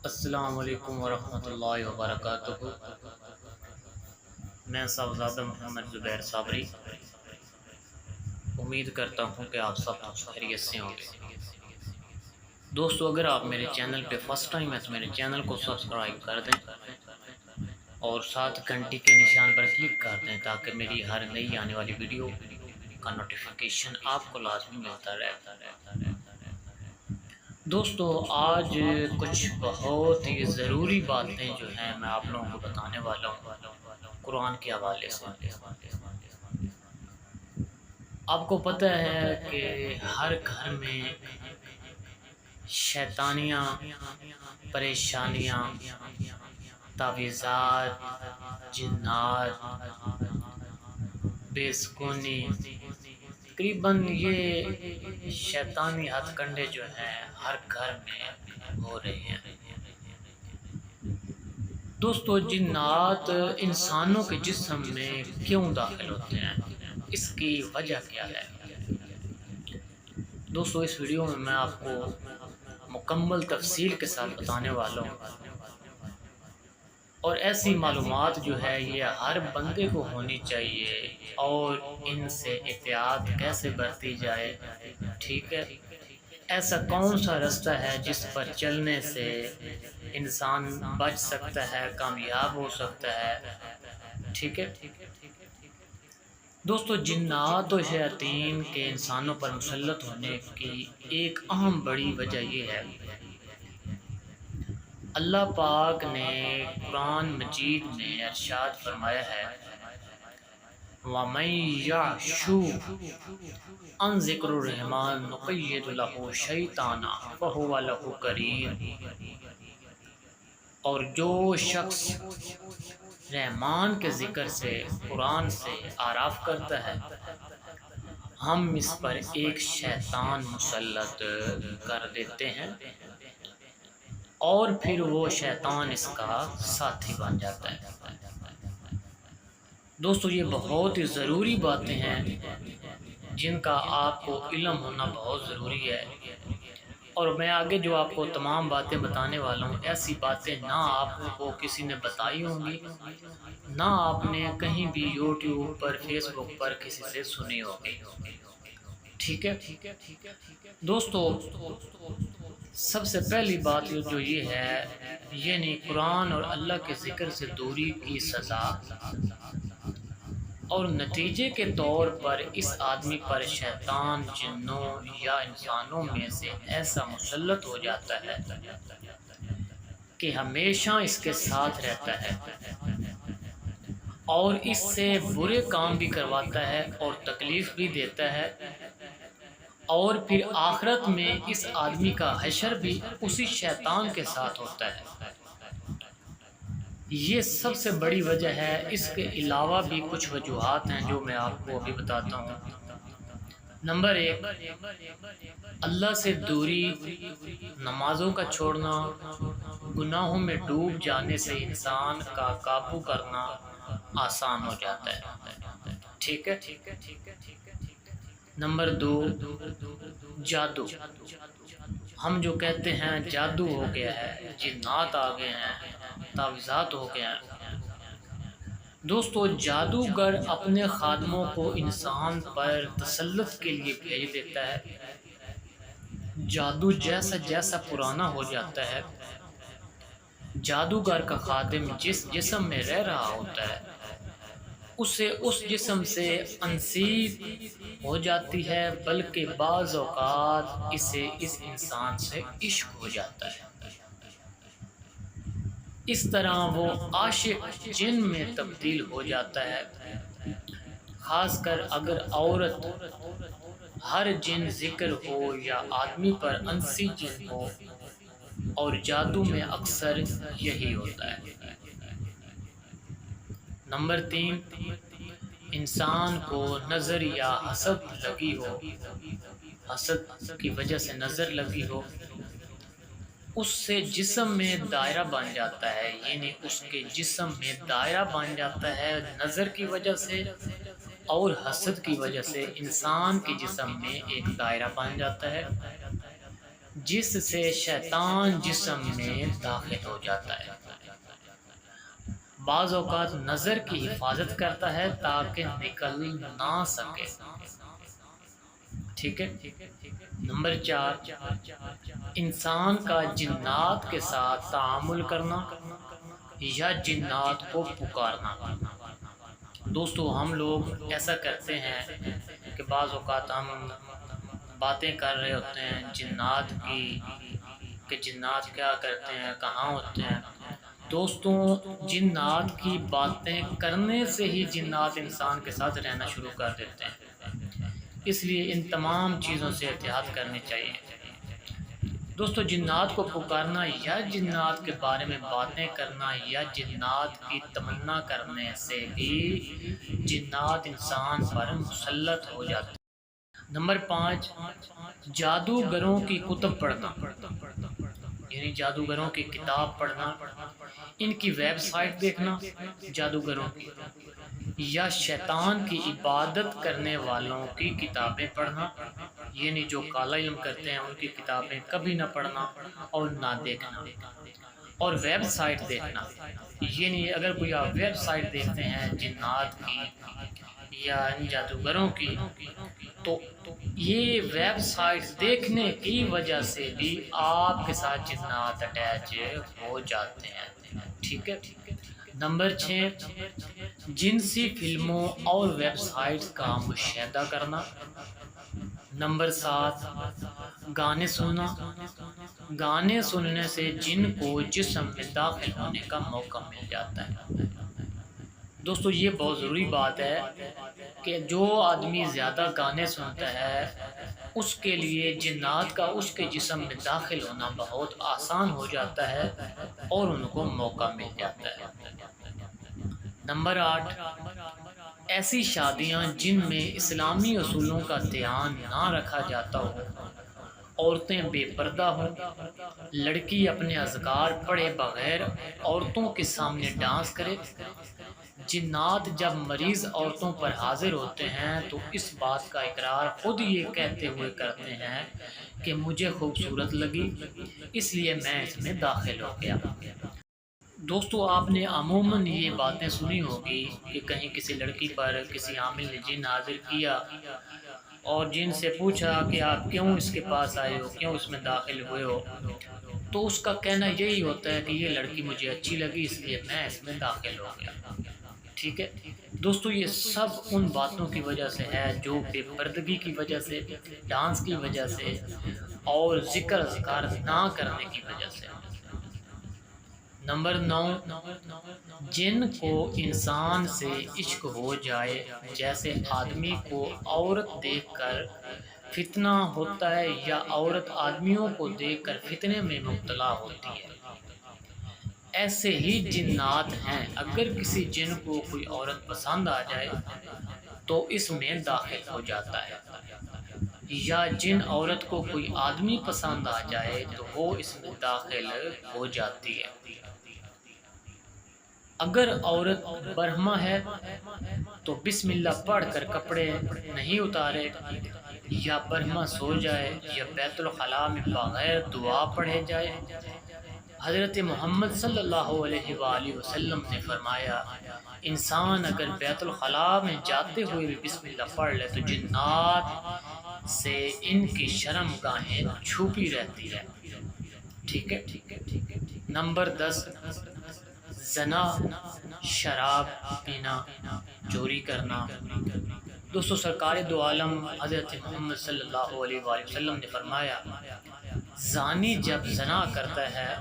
السلام علیکم ورحمۃ اللہ وبرکاتہ۔ میں صاحبزادہ محمد زبیر صابری امید کرتا ہوں کہ آپ سب خیریت سے ہوں گے۔ دوستو، اگر آپ میرے چینل پہ فرسٹ ٹائم ہے تو میرے چینل کو سبسکرائب کر دیں اور ساتھ گھنٹی کے نشان پر کلک کر دیں تاکہ میری ہر نئی آنے والی ویڈیو کا نوٹیفیکیشن آپ کو لازمی ملتا رہے۔ دوستو، آج کچھ بہت ہی ضروری باتیں جو ہیں میں آپ لوگوں کو بتانے والا ہوں قرآن کے حوالے سے۔ آپ کو پتہ ہے کہ ہر گھر میں شیطانیاں، پریشانیاں، تعویذات، جنات، بے سکونی، تقریباً یہ شیطانی ہتھ کنڈے جو ہیں ہر گھر میں ہو رہے ہیں۔ دوستو، جنات انسانوں کے جسم میں کیوں داخل ہوتے ہیں؟ اس کی وجہ کیا ہے؟ دوستو، اس ویڈیو میں آپ کو مکمل تفصیل کے ساتھ بتانے والا ہوں، اور ایسی معلومات جو ہے یہ ہر بندے کو ہونی چاہیے، اور ان سے احتیاط کیسے برتی جائے۔ ٹھیک ہے، ایسا کون سا رستہ ہے جس پر چلنے سے انسان بچ سکتا ہے، کامیاب ہو سکتا ہے۔ ٹھیک ہے دوستو، جنات و شیاطین کے انسانوں پر مسلط ہونے کی ایک اہم بڑی وجہ یہ ہے، اللہ پاک نے قرآن مجید میں ارشاد فرمایا ہے، وَمَن يَعْشُ عَن ذِكْرِ الرَّحْمَنِ نُقَيِّضْ لَهُ شَيْطَانًا فَهُوَ لَهُ قَرِينٌ۔ اور جو شخص رحمان کے ذکر سے، قرآن سے اعراض کرتا ہے، ہم اس پر ایک شیطان مسلط کر دیتے ہیں، اور پھر وہ شیطان اس کا ساتھی بن جاتا ہے۔ دوستو، یہ بہت ہی ضروری باتیں ہیں جن کا آپ کو علم ہونا بہت ضروری ہے، اور میں آگے جو آپ کو تمام باتیں بتانے والا ہوں، ایسی باتیں نہ آپ کو کسی نے بتائی ہوں گی، نہ آپ نے کہیں بھی یوٹیوب پر، فیس بک پر کسی سے سنی ہوگی۔ ٹھیک ہے دوستو، سب سے پہلی بات جو یہ ہے، یعنی قرآن اور اللہ کے ذکر سے دوری کی سزا اور نتیجے کے طور پر اس آدمی پر شیطان جنوں یا انسانوں میں سے ایسا مسلط ہو جاتا ہے کہ ہمیشہ اس کے ساتھ رہتا ہے، اور اس سے برے کام بھی کرواتا ہے اور تکلیف بھی دیتا ہے، اور پھر آخرت میں اس آدمی کا حشر بھی اسی شیطان کے ساتھ ہوتا ہے۔ یہ سب سے بڑی وجہ ہے۔ اس کے علاوہ بھی کچھ وجوہات ہیں جو میں آپ کو ابھی بتاتا ہوں۔ نمبر 1، اللہ سے دوری، نمازوں کا چھوڑنا، گناہوں میں ڈوب جانے سے انسان کا قابو کرنا آسان ہو جاتا ہے۔ ٹھیک ہے، نمبر 2، جادو۔ ہم جو کہتے ہیں جادو ہو گیا ہے، جنات آ گئے ہیں، تعویذات ہو گیا ہے۔ دوستو، جادوگر اپنے خادموں کو انسان پر تسلط کے لیے بھیج دیتا ہے۔ جادو جیسا جیسا پرانا ہو جاتا ہے، جادوگر کا خادم جس جسم میں رہ رہا ہوتا ہے اسے اس جسم سے انصیب ہو جاتی ہے، بلکہ بعض اوقات اسے اس انسان سے عشق ہو جاتا ہے۔ اس طرح وہ عاشق جن میں تبدیل ہو جاتا ہے، خاص کر اگر عورت ہر جن ذکر ہو یا آدمی پر انسی جن ہو، اور جادو میں اکثر یہی ہوتا ہے۔ نمبر 3، انسان کو نظر یا حسد لگی ہو، حسد کی وجہ سے نظر لگی ہو، اس سے جسم میں دائرہ بن جاتا ہے، یعنی اس کے جسم میں دائرہ بن جاتا ہے نظر کی وجہ سے، اور حسد کی وجہ سے انسان کے جسم میں ایک دائرہ بن جاتا ہے۔ جس سے شیطان جسم میں داخل ہو جاتا ہے۔ بعض اوقات نظر کی حفاظت کرتا ہے تاکہ نکل نہ سکے۔ ٹھیک ہے۔ نمبر 4، انسان کا جنات کے ساتھ تعامل کرنا یا جنات کو پکارنا۔ دوستو ہم لوگ ایسا کرتے ہیں کہ بعض اوقات ہم باتیں کر رہے ہوتے ہیں جنات کی، کہ جنات کیا کرتے ہیں، کہاں ہوتے ہیں۔ دوستوں جنات کی باتیں کرنے سے ہی جنات انسان کے ساتھ رہنا شروع کر دیتے ہیں، اس لیے ان تمام چیزوں سے احتیاط کرنی چاہیے۔ دوستو جنات کو پکارنا یا جنات کے بارے میں باتیں کرنا یا جنات کی تمنا کرنے سے بھی جنات انسان پر مسلط ہو جاتے ہیں۔ نمبر 5، جادوگروں کی کتب پڑھنا، یعنی جادوگروں کی کتاب پڑھنا، ان کی ویب سائٹ دیکھنا جادوگروں کی، یا شیطان کی عبادت کرنے والوں کی کتابیں پڑھنا، یعنی جو کالا علم کرتے ہیں ان کی کتابیں کبھی نہ پڑھنا اور نہ دیکھنا۔ اور ویب سائٹ دیکھنا، یعنی اگر کوئی آپ ویب سائٹ دیکھتے ہیں جنات کی یا جادوگروں کی، تو یہ ویب سائٹ دیکھنے کی وجہ سے بھی آپ کے ساتھ جنات اٹیچ ہو جاتے ہیں۔ ٹھیک ہے۔ نمبر 6، جنسی فلموں اور ویب سائٹس کا مشاہدہ کرنا۔ نمبر 7، گانے سننا، گانے سننے سے جن کو جسم میں داخل ہونے کا موقع مل جاتا ہے۔ دوستو یہ بہت ضروری بات ہے کہ جو آدمی زیادہ گانے سنتا ہے اس کے لیے جنات کا اس کے جسم میں داخل ہونا بہت آسان ہو جاتا ہے اور ان کو موقع مل جاتا ہے۔ نمبر 8، ایسی شادیاں جن میں اسلامی اصولوں کا دھیان نہ رکھا جاتا ہو، عورتیں بے پردہ ہوں، لڑکی اپنے اذکار پڑھے بغیر عورتوں کے سامنے ڈانس کرے۔ جنات جب مریض عورتوں پر حاضر ہوتے ہیں تو اس بات کا اقرار خود یہ کہتے ہوئے کرتے ہیں کہ مجھے خوبصورت لگی اس لیے میں اس میں داخل ہو گیا۔ دوستو آپ نے عموماً یہ باتیں سنی ہوگی کہ کہیں کسی لڑکی پر کسی عامل نے جن حاضر کیا اور جن سے پوچھا کہ آپ کیوں اس کے پاس آئے ہو، کیوں اس میں داخل ہوئے ہو، تو اس کا کہنا یہی ہوتا ہے کہ یہ لڑکی مجھے اچھی لگی اس لیے میں اس میں داخل ہو گیا۔ ٹھیک ہے دوستو یہ سب ان باتوں کی وجہ سے ہے جو بے پردگی کی وجہ سے، ڈانس کی وجہ سے اور ذکر اذکار نہ کرنے کی وجہ سے۔ نمبر 9، جن کو انسان سے عشق ہو جائے، جیسے آدمی کو عورت دیکھ کر فتنہ ہوتا ہے یا عورت آدمیوں کو دیکھ کر فتنے میں مبتلا ہوتی ہے، ایسے ہی جنات ہیں۔ اگر کسی جن کو کوئی عورت پسند آ جائے تو اس میں داخل ہو جاتا ہے، یا جن عورت کو کوئی آدمی پسند آ جائے تو وہ اس میں داخل ہو جاتی ہے۔ اگر عورت برہمہ ہے تو بسم اللہ پڑھ کر کپڑے نہیں اتارے، یا برہمہ سو جائے یا بیت الخلاء میں بغیر دعا پڑھے جائے۔ حضرت محمد صلی اللہ علیہ وآلہ وسلم نے فرمایا انسان اگر بیت الخلاء میں جاتے ہوئے بھی بسم اللہ پڑھ لے تو جنات سے ان کی شرم گاہیں چھپی رہتی ہے۔ ٹھیک ہے۔ نمبر 10، زنا، شراب پینا، چوری کرنا۔ دوستو سرکار دو عالم حضرت محمد صلی اللہ علیہ وآلہ وسلم نے فرمایا زانی جب زنا کرتا ہے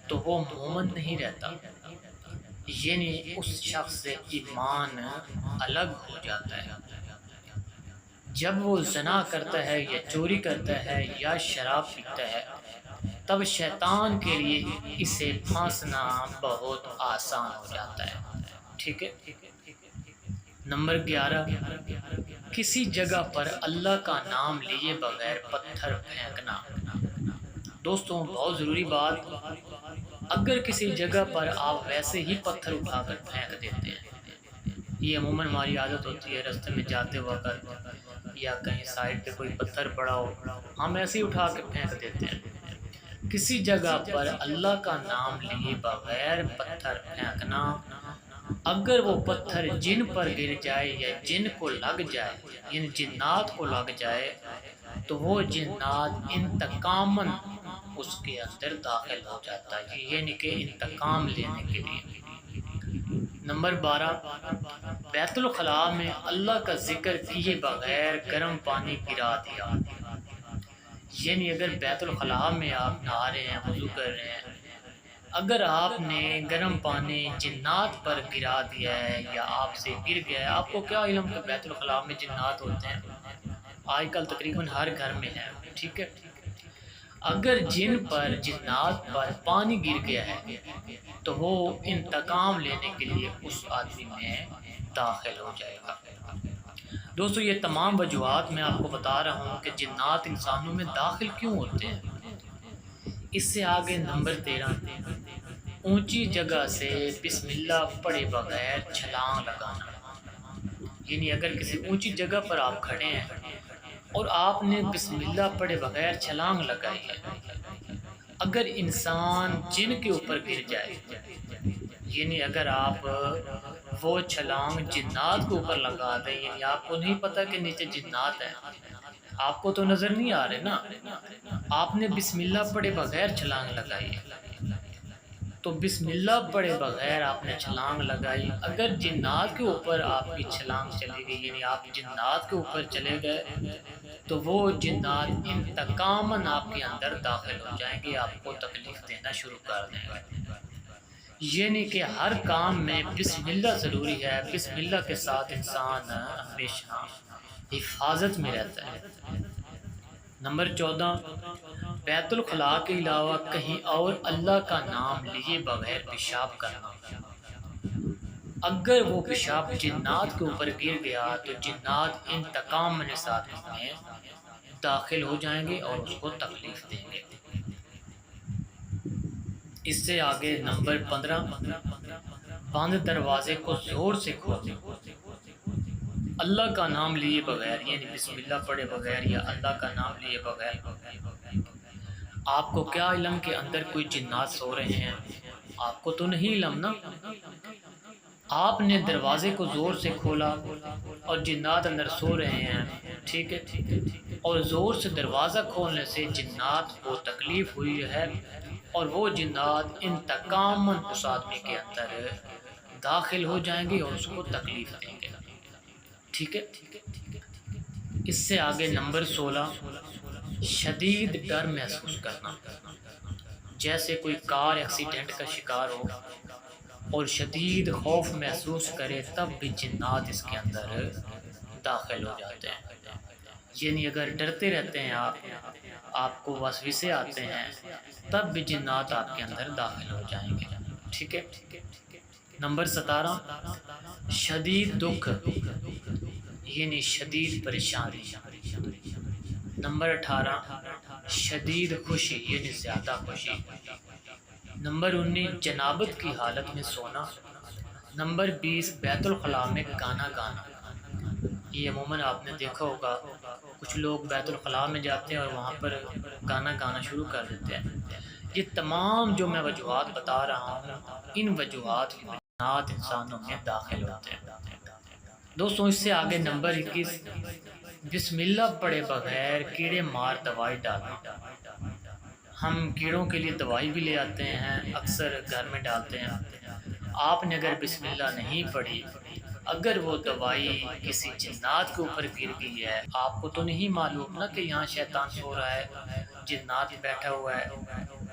تو وہ مومن نہیں رہتا، یعنی اس شخص سے ایمان الگ ہو جاتا ہے۔ جب وہ زنا کرتا ہے یا چوری کرتا ہے یا شراب پیتا ہے تب شیطان کے لیے اسے پھانسنا بہت آسان ہو جاتا ہے۔ ٹھیک ہے۔ نمبر 11، کسی جگہ پر اللہ کا نام لیے بغیر پتھر پھینکنا۔ دوستوں بہت ضروری بات، اگر کسی جگہ پر آپ ویسے ہی پتھر اٹھا کر پھینک دیتے ہیں، یہ عموماً ہماری عادت ہوتی ہے راستے میں جاتے وقت یا کہیں سائڈ پہ کوئی پتھر پڑا ہو ہم ایسے ہی اٹھا کے پھینک دیتے ہیں، کسی جگہ پر اللہ کا نام لیے بغیر پتھر پھینکنا، اگر وہ پتھر جن پر گر جائے یا جن کو لگ جائے، یعنی جنات کو لگ جائے، تو وہ جنات انتقاماً اس کے اندر داخل ہو جاتا ہے، یعنی کہ انتقام لینے کے لیے۔ نمبر 12، بیت الخلاء میں اللہ کا ذکر کیے بغیر گرم پانی گرا دیا، یعنی اگر بیت الخلاء میں آپ نہا رہے ہیں، وضو کر رہے ہیں، اگر آپ نے گرم پانی جنات پر گرا دیا ہے یا آپ سے گر گیا ہے، آپ کو کیا علم کہ بیت الخلاء میں جنات ہوتے ہیں؟ آج کل تقریباً ہر گھر میں ہے، ٹھیک ہے۔ اگر جن پر جنات پر پانی گر گیا ہے تو وہ انتقام لینے کے لیے اس آدمی میں داخل ہو جائے گا۔ دوستو، یہ تمام وجوہات میں آپ کو بتا رہا ہوں کہ جنات انسانوں میں داخل کیوں ہوتے ہیں۔ اس سے آگے نمبر 13، اونچی جگہ سے بسم اللہ پڑھے بغیر چھلانگ لگانا، یعنی اگر کسی اونچی جگہ پر آپ کھڑے ہیں اور آپ نے بسم اللہ پڑھے بغیر چھلانگ لگائی ہے، اگر انسان جن کے اوپر گر جائے، یعنی اگر آپ وہ چھلانگ جنات کے اوپر لگا دیں، یعنی آپ کو نہیں پتہ کہ نیچے جنات ہیں، آپ کو تو نظر نہیں آ رہے نا، آپ نے بسم اللہ پڑھے بغیر چھلانگ لگائی ہے، تو بسم اللہ پڑھے بغیر آپ نے چھلانگ لگائی، اگر جنات کے اوپر آپ کی چھلانگ چلی گئی، یعنی آپ جنات کے اوپر چلے گئے، تو وہ جنات انتقاماً آپ کے اندر داخل ہو جائیں گے، آپ کو تکلیف دینا شروع کر دیں گے۔ یعنی کہ ہر کام میں بسم اللہ ضروری ہے، بسم اللہ کے ساتھ انسان ہمیشہ حفاظت میں رہتا ہے۔ نمبر 14، بیت الخلاء کے علاوہ کہیں اور اللہ کا نام لیے بغیر پیشاب کرنا، اگر وہ پیشاب جنات کے اوپر گر گیا تو جنات انتقام کے ساتھ میں داخل ہو جائیں گے اور اس کو تکلیف دیں گے۔ اس سے آگے نمبر 15، بند دروازے کو زور سے کھولنا، اللہ کا نام لیے بغیر، یعنی بسم اللہ پڑھے بغیر یا اللہ کا نام لیے بغیر۔ آپ کو کیا علم کے اندر کوئی جنات سو رہے ہیں؟ آپ کو تو نہیں علم نا۔ آپ نے دروازے کو زور سے کھولا اور جنات اندر سو رہے ہیں، ٹھیک ہے، اور زور سے دروازہ کھولنے سے جنات کو تکلیف ہوئی ہے اور وہ جنات انتقاماً اس آدمی کے اندر داخل ہو جائیں گے اور اس کو تکلیف دیں گے، ٹھیک ہے۔ اس سے آگے نمبر 16، شدید ڈر محسوس کرنا، جیسے کوئی کار ایکسیڈنٹ کا شکار ہو اور شدید خوف محسوس کرے، تب بھی جنات اس کے اندر داخل ہو جاتے ہیں۔ یعنی اگر ڈرتے رہتے ہیں آپ کو وسوسے آتے ہیں، تب بھی جنات آپ کے اندر داخل ہو جائیں گے، ٹھیک ہے۔ نمبر 17، شدید دکھ، یعنی شدید پریشانی۔ نمبر 18، شدید خوشی، یعنی زیادہ خوشی۔ نمبر 19، جنابت کی حالت میں سونا۔ نمبر 20، بیت الخلاء میں گانا گانا۔ یہ عموماً آپ نے دیکھا ہوگا، کچھ لوگ بیت الخلاء میں جاتے ہیں اور وہاں پر گانا گانا شروع کر دیتے ہیں۔ یہ تمام جو میں وجوہات بتا رہا ہوں، ان وجوہات کی جنات انسانوں میں داخل ہوتے ہیں۔ دوستوں، اس سے آگے نمبر 21، بسم اللہ پڑھے بغیر کیڑے مار دوائی ڈالنا۔ ہم کیڑوں کے لیے دوائی بھی لے آتے ہیں، اکثر گھر میں ڈالتے ہیں۔ آپ نے اگر بسم اللہ نہیں پڑھی، اگر وہ دوائی کسی جنات کے اوپر گر گئی ہے، آپ کو تو نہیں معلوم نا کہ یہاں شیطان سو رہا ہے، جنات بیٹھا ہوا ہے،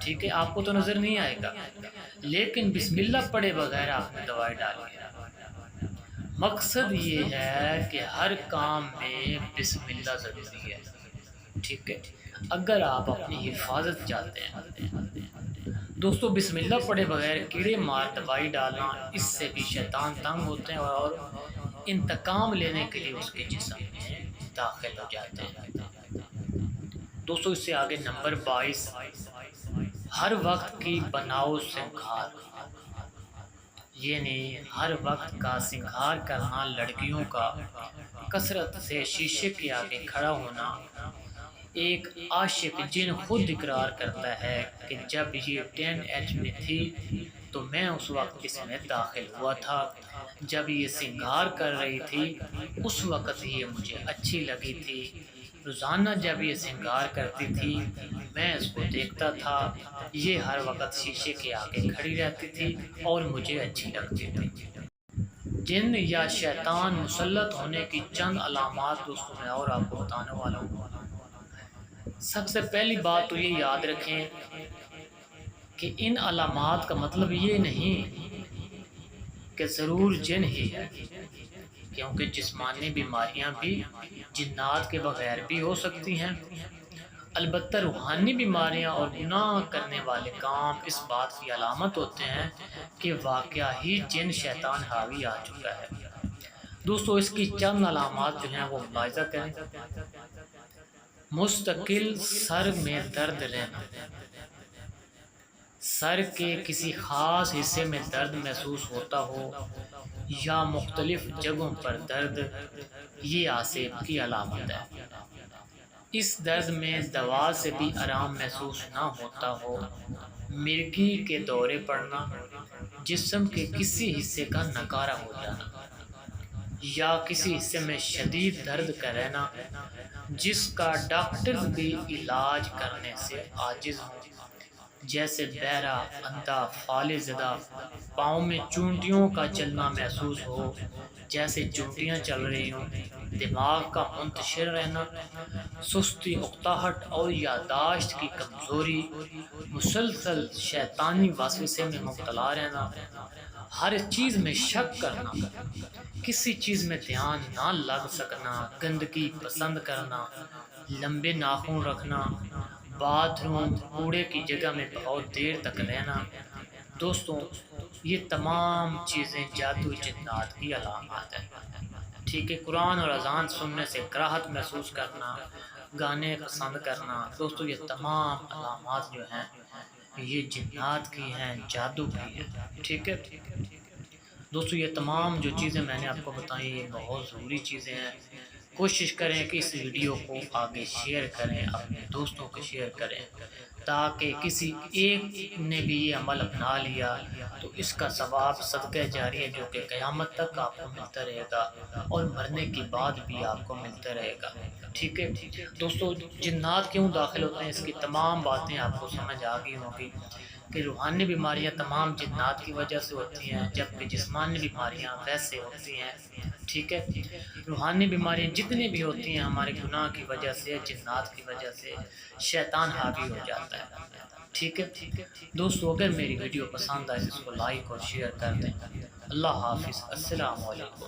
ٹھیک ہے، آپ کو تو نظر نہیں آئے گا، لیکن بسم اللہ پڑھے بغیر آپ نے دوائی ڈالی ہے۔ مقصد یہ ہے کہ ہر کام میں بسم اللہ ضروری ہے، ٹھیک ہے، اگر آپ اپنی حفاظت چاہتے ہیں۔ دوستو، بسم اللہ پڑھے بغیر کیڑے مار دوائی ڈالنا، اس سے بھی شیطان تنگ ہوتے ہیں اور انتقام لینے کے لیے اس کے جسم میں داخل ہو جاتے ہیں۔ دوستو، اس سے آگے نمبر 22، ہر وقت کی بناؤ سنگھار، یعنی ہر وقت کا سنگھار کرنا، لڑکیوں کا کثرت سے شیشے کے آگے کھڑا ہونا، ایک عاشق جن خود اقرار کرتا ہے کہ جب یہ 10H میں تھی تو میں اس وقت اس میں داخل ہوا تھا، جب یہ سنگار کر رہی تھی اس وقت یہ مجھے اچھی لگی تھی، روزانہ جب یہ سنگار کرتی تھی میں اس کو دیکھتا تھا، یہ ہر وقت شیشے کے آگے کھڑی رہتی تھی اور مجھے اچھی لگتی تھی۔ جن یا شیطان مسلط ہونے کی چند علامات دوستوں میں اور آپ کو بتانے والا ہوں۔ سب سے پہلی بات تو یہ یاد رکھیں کہ ان علامات کا مطلب یہ نہیں کہ ضرور جن ہی ہے، کیونکہ جسمانی بیماریاں بھی جنات کے بغیر بھی ہو سکتی ہیں۔ البتہ روحانی بیماریاں اور گناہ کرنے والے کام اس بات کی علامت ہوتے ہیں کہ واقعہ ہی جن شیطان حاوی آ چکا ہے۔ دوستو اس کی چند علامات جو ہیں وہ ملاحظہ کریں۔ مستقل سر میں درد رہنا، سر کے کسی خاص حصے میں درد محسوس ہوتا ہو یا مختلف جگہوں پر درد، یہ آسیب کی علامت ہے۔ اس درد میں دوا سے بھی آرام محسوس نہ ہوتا ہو، مرگی کے دورے پڑنا، جسم کے کسی حصے کا نکارہ ہو جانا یا کسی حصے میں شدید درد کا رہنا جس کا ڈاکٹر بھی علاج کرنے سے عاجز ہوں، جیسے بہرا، اندھا، فالج زدہ، پاؤں میں چونٹیوں کا چلنا محسوس ہو جیسے چونٹیاں چل رہی ہوں، دماغ کا منتشر رہنا، سستی، اکتاہٹ اور یادداشت کی کمزوری، مسلسل شیطانی وسوسے میں مبتلا رہنا، ہر چیز میں شک کرنا، کسی چیز میں دھیان نہ لگ سکنا، گندگی پسند کرنا، لمبے ناخن رکھنا، باتھ روم، کوڑے کی جگہ میں بہت دیر تک رہنا۔ دوستوں یہ تمام چیزیں جادو جنات کی علامات ہیں۔ ٹھیک ہے، قرآن اور اذان سننے سے کراہت محسوس کرنا، گانے پسند کرنا، دوستوں یہ تمام علامات جو ہیں یہ جنات کی ہیں، جادو کی ہیں۔ ٹھیک ہے دوستو یہ تمام جو چیزیں میں نے آپ کو بتائیں یہ بہت ضروری چیزیں ہیں۔ کوشش کریں کہ اس ویڈیو کو آگے شیئر کریں، اپنے دوستوں کو شیئر کریں تاکہ کسی ایک نے بھی یہ عمل اپنا لیا تو اس کا ثواب صدقہ جاری ہے جو کہ قیامت تک آپ کو ملتا رہے گا اور مرنے کے بعد بھی آپ کو ملتا رہے گا۔ ٹھیک ہے دوستو جنات کیوں داخل ہوتے ہیں اس کی تمام باتیں آپ کو سمجھ آ گئی ہوں گی کہ روحانی بیماریاں تمام جنات کی وجہ سے ہوتی ہیں جبکہ جسمانی بیماریاں ویسے ہوتی ہیں۔ ٹھیک ہے روحانی بیماریاں جتنی بھی ہوتی ہیں ہمارے گناہ کی وجہ سے، جنات کی وجہ سے، شیطان حاوی ہو جاتا ہے۔ ٹھیک ہے دوستو اگر میری ویڈیو پسند آئے تو اس کو لائک اور شیئر کر دیں۔ اللہ حافظ، السلام علیکم۔